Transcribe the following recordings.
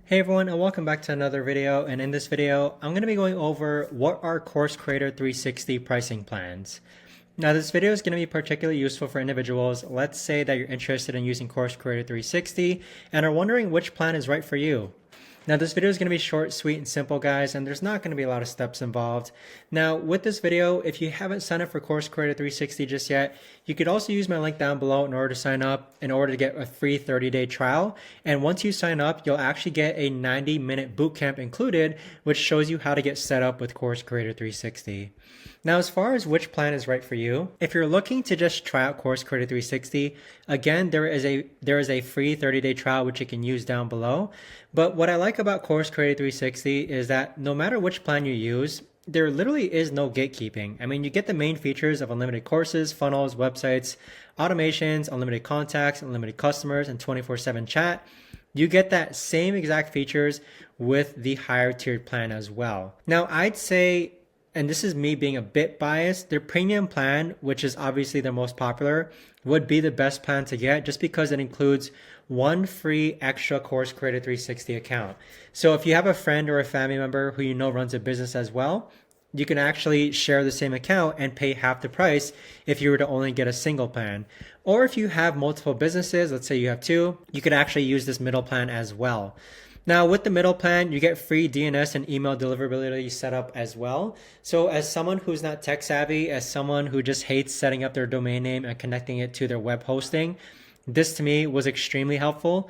Hey everyone, and welcome back to another video. And in this video, I'm going to be going over what are Course Creator 360 pricing plans. Now this video is going to be particularly useful for individuals. Let's say that you're interested in using Course Creator 360 and are wondering which plan is right for you. Now this video is going to be short, sweet, and simple, guys, and there's not going to be a lot of steps involved. Now with this video, if you haven't signed up for Course Creator 360 just yet, you could also use my link down below in order to sign up, in order to get a free 30-day trial. And once you sign up, you'll actually get a 90-minute bootcamp included, which shows you how to get set up with Course Creator 360. Now, as far as which plan is right for you, if you're looking to just try out Course Creator 360, again, there is a free 30-day trial which you can use down below. But what I like about Course Creator 360 is that no matter which plan you use, there literally is no gatekeeping. I mean, you get the main features of unlimited courses, funnels, websites, automations, unlimited contacts, unlimited customers, and 24/7 chat. You get that same exact features with the higher tiered plan as well. Now, I'd say, and this is me being a bit biased, their premium plan, which is obviously the most popular, would be the best plan to get just because it includes one free extra Course Creator 360 account. So if you have a friend or a family member who you know runs a business as well, you can actually share the same account and pay half the price if you were to only get a single plan. Or if you have multiple businesses, let's say you have two, you could actually use this middle plan as well. Now with the middle plan, you get free DNS and email deliverability set up as well. So as someone who's not tech savvy, as someone who just hates setting up their domain name and connecting it to their web hosting, this to me was extremely helpful.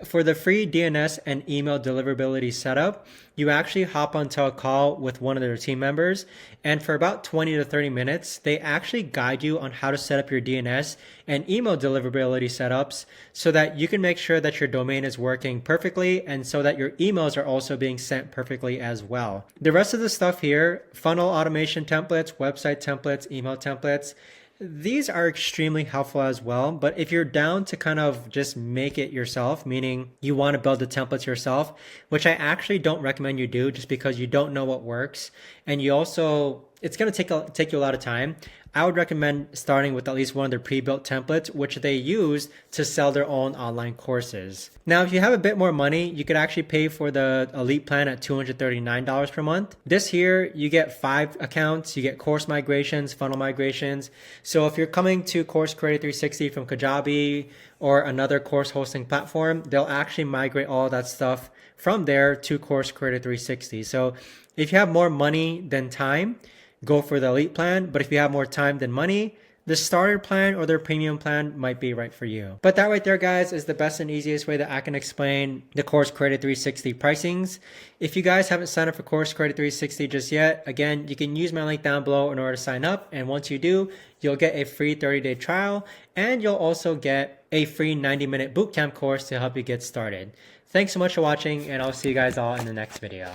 For the free DNS and email deliverability setup, you actually hop onto a call with one of their team members, and for about 20 to 30 minutes, they actually guide you on how to set up your DNS and email deliverability setups so that you can make sure that your domain is working perfectly and so that your emails are also being sent perfectly as well. The rest of the stuff here, funnel automation templates, website templates, email templates, these are extremely helpful as well, but if you're down to kind of just make it yourself, meaning you want to build the templates yourself, which I actually don't recommend you do just because you don't know what works, and you also, it's going to take you a lot of time, I would recommend starting with at least one of their pre-built templates, which they use to sell their own online courses. Now, if you have a bit more money, you could actually pay for the Elite plan at $239 per month. This here, you get 5 accounts, you get course migrations, funnel migrations. So if you're coming to Course Creator 360 from Kajabi or another course hosting platform, they'll actually migrate all that stuff from there to Course Creator 360. So if you have more money than time, go for the Elite plan, but if you have more time than money, the starter plan or their premium plan might be right for you. But that right there, guys, is the best and easiest way that I can explain the Course Creator 360 pricings. If you guys haven't signed up for Course Creator 360 just yet, again, you can use my link down below in order to sign up. And once you do, you'll get a free 30-day trial, and you'll also get a free 90-minute bootcamp course to help you get started. Thanks so much for watching, and I'll see you guys all in the next video.